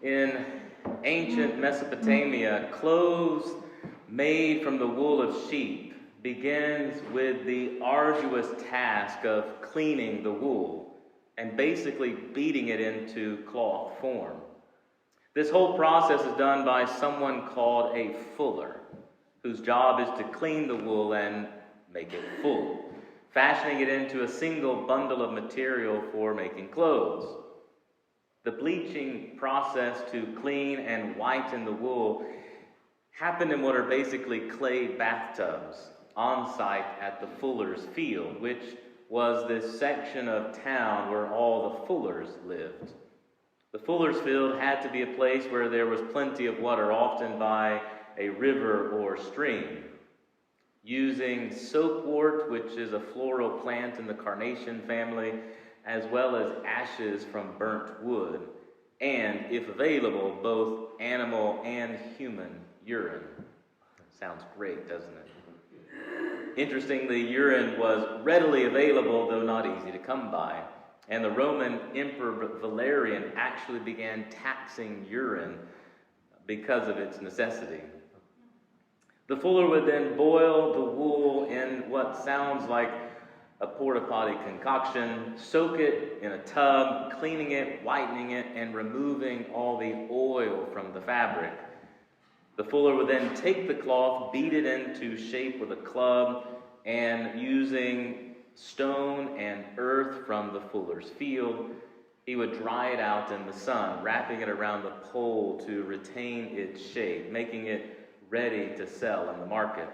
In ancient Mesopotamia, clothes made from the wool of sheep begins with the arduous task of cleaning the wool and basically beating it into cloth form. This whole process is done by someone called a fuller, whose job is to clean the wool and make it full, fashioning it into a single bundle of material for making clothes. The bleaching process to clean and whiten the wool happened in what are basically clay bathtubs on site at the fuller's field, which was this section of town where all the fullers lived. The fuller's field had to be a place where there was plenty of water, often by a river or stream. Using soapwort, which is a floral plant in the carnation family, as well as ashes from burnt wood, and, if available, both animal and human urine. Sounds great, doesn't it? Interestingly, urine was readily available, though not easy to come by. And the Roman Emperor Valerian actually began taxing urine because of its necessity. The fuller would then boil the wool in what sounds like a porta potty concoction, soak it in a tub, cleaning it, whitening it, and removing all the oil from the fabric. The fuller would then take the cloth, beat it into shape with a club, and using stone and earth from the fuller's field, he would dry it out in the sun, wrapping it around the pole to retain its shape, making it ready to sell in the market.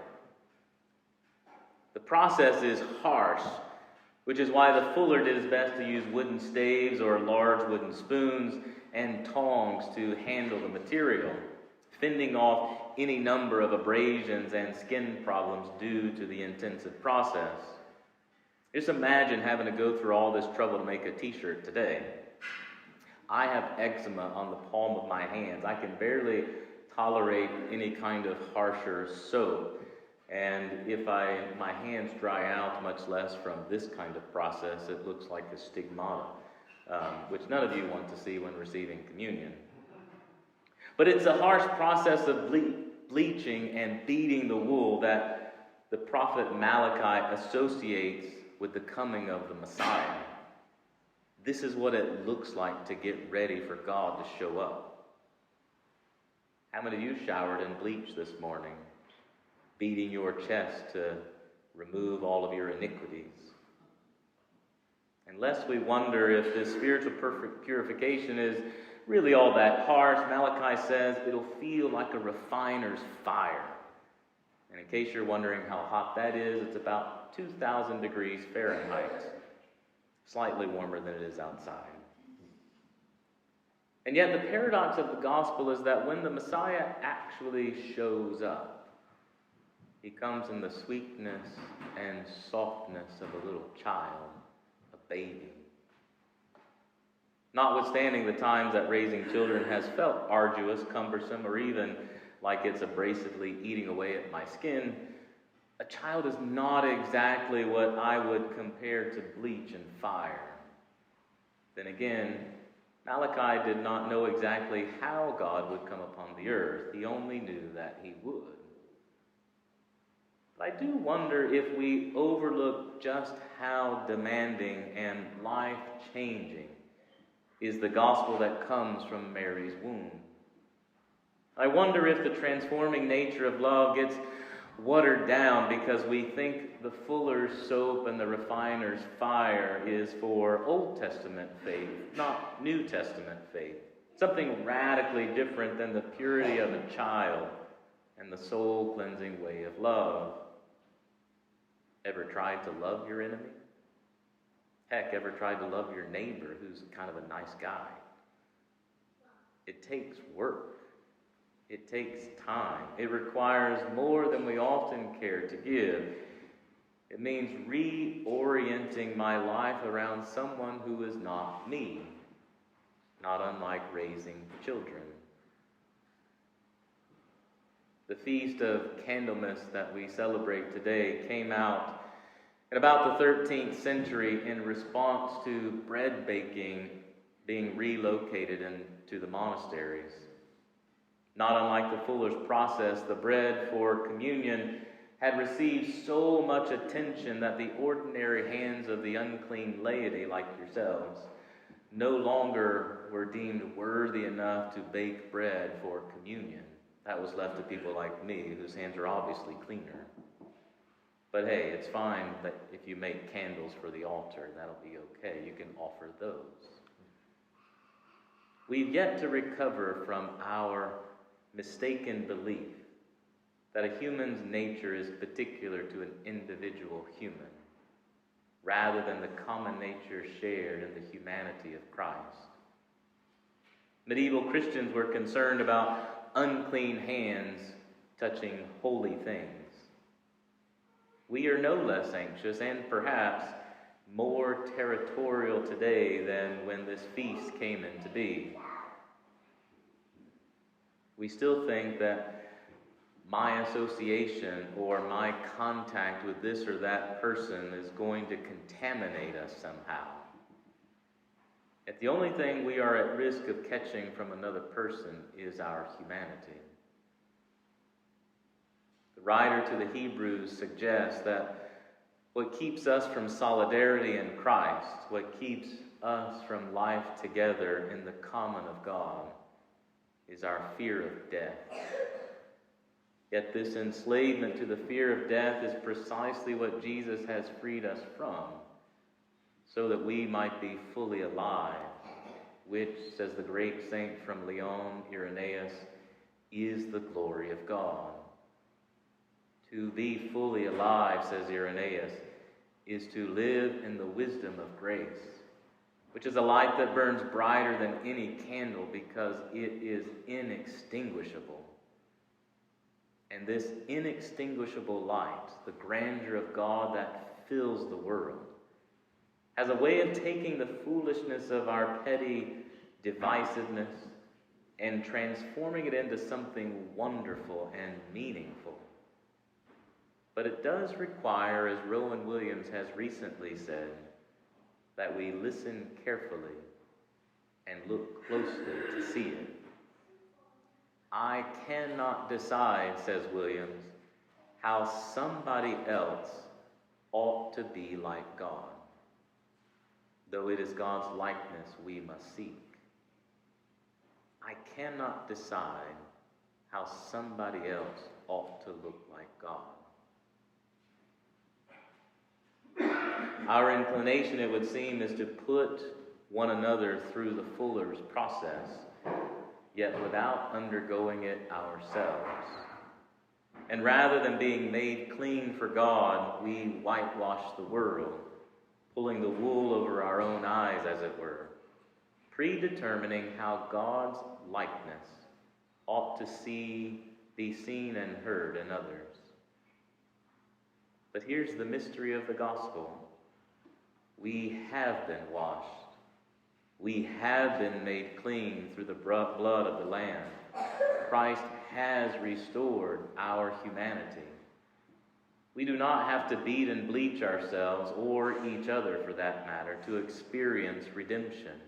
The process is harsh, which is why the fuller did his best to use wooden staves or large wooden spoons and tongs to handle the material, fending off any number of abrasions and skin problems due to the intensive process. Just imagine having to go through all this trouble to make a t-shirt today. I have eczema on the palm of my hands. I can barely tolerate any kind of harsher soap. And if my hands dry out, much less from this kind of process, it looks like a stigmata, which none of you want to see when receiving communion. But it's a harsh process of bleaching and beating the wool that the prophet Malachi associates with the coming of the Messiah. This is what it looks like to get ready for God to show up. How many of you showered and bleached this morning, beating your chest to remove all of your iniquities? Unless we wonder if this spiritual purification is really all that harsh, Malachi says it'll feel like a refiner's fire. And in case you're wondering how hot that is, it's about 2,000 degrees Fahrenheit, slightly warmer than it is outside. And yet the paradox of the gospel is that when the Messiah actually shows up, he comes in the sweetness and softness of a little child, a baby. Notwithstanding the times that raising children has felt arduous, cumbersome, or even like it's abrasively eating away at my skin, a child is not exactly what I would compare to bleach and fire. Then again, Malachi did not know exactly how God would come upon the earth. He only knew that he would. But I do wonder if we overlook just how demanding and life-changing is the gospel that comes from Mary's womb. I wonder if the transforming nature of love gets watered down because we think the fuller's soap and the refiner's fire is for Old Testament faith, not New Testament faith. Something radically different than the purity of a child and the soul-cleansing way of love. Ever tried to love your enemy? Heck, ever tried to love your neighbor who's kind of a nice guy? It takes work. It takes time. It requires more than we often care to give. It means reorienting my life around someone who is not me, not unlike raising children. The feast of Candlemas that we celebrate today came out in about the 13th century in response to bread baking being relocated into the monasteries. Not unlike the fuller's process, the bread for communion had received so much attention that the ordinary hands of the unclean laity, like yourselves, no longer were deemed worthy enough to bake bread for communion. That was left to people like me, whose hands are obviously cleaner. But hey, it's fine that if you make candles for the altar, that'll be okay. You can offer those. We've yet to recover from our mistaken belief that a human's nature is particular to an individual human, rather than the common nature shared in the humanity of Christ. Medieval Christians were concerned about unclean hands touching holy things. We are no less anxious and perhaps more territorial today than when this feast came into being. We still think that my association or my contact with this or that person is going to contaminate us somehow. Yet the only thing we are at risk of catching from another person is our humanity. The writer to the Hebrews suggests that what keeps us from solidarity in Christ, what keeps us from life together in the common of God, is our fear of death. Yet this enslavement to the fear of death is precisely what Jesus has freed us from, so that we might be fully alive, which, says the great saint from Lyon, Irenaeus, is the glory of God. To be fully alive, says Irenaeus, is to live in the wisdom of grace, which is a light that burns brighter than any candle because it is inextinguishable. And this inextinguishable light, the grandeur of God that fills the world, has a way of taking the foolishness of our petty divisiveness and transforming it into something wonderful and meaningful. But it does require, as Rowan Williams has recently said, that we listen carefully and look closely to see it. I cannot decide, says Williams, how somebody else ought to be like God, though it is God's likeness we must seek. I cannot decide how somebody else ought to look like God. Our inclination, it would seem, is to put one another through the fuller's process, yet without undergoing it ourselves. And rather than being made clean for God, we whitewash the world, pulling the wool over our own eyes, as it were, predetermining how God's likeness ought to be seen and heard in others. But here's the mystery of the gospel. We have been washed. We have been made clean through the blood of the Lamb. Christ has restored our humanity. We do not have to beat and bleach ourselves, or each other for that matter, to experience redemption,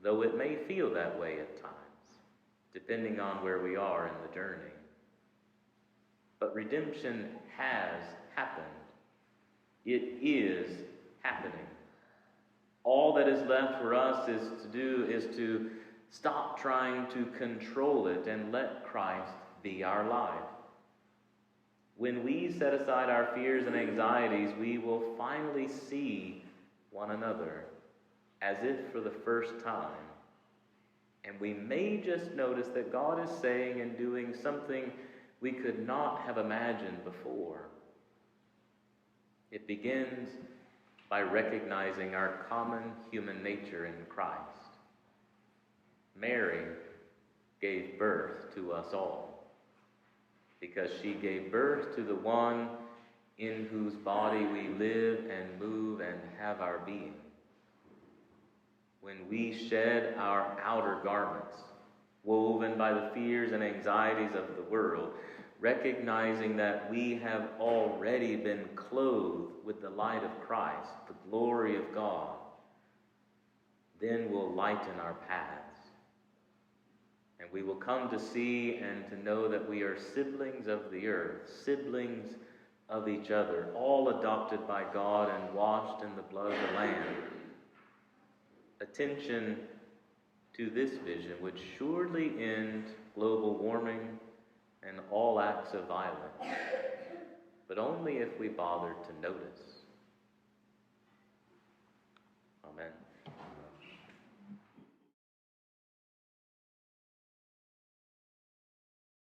though it may feel that way at times, depending on where we are in the journey. But redemption has happened. It is happening. All that is left for us is to stop trying to control it and let Christ be our life. When we set aside our fears and anxieties, we will finally see one another as if for the first time. And we may just notice that God is saying and doing something we could not have imagined before. It begins by recognizing our common human nature in Christ. Mary gave birth to us all because she gave birth to the one in whose body we live and move and have our being. When we shed our outer garments, woven by the fears and anxieties of the world, recognizing that we have already been clothed with the light of Christ, the glory of God, then will lighten our paths. And we will come to see and to know that we are siblings of the earth, siblings of each other, all adopted by God and washed in the blood of the Lamb. Attention to this vision would surely end global warming and all acts of violence, but only if we bothered to notice. Amen.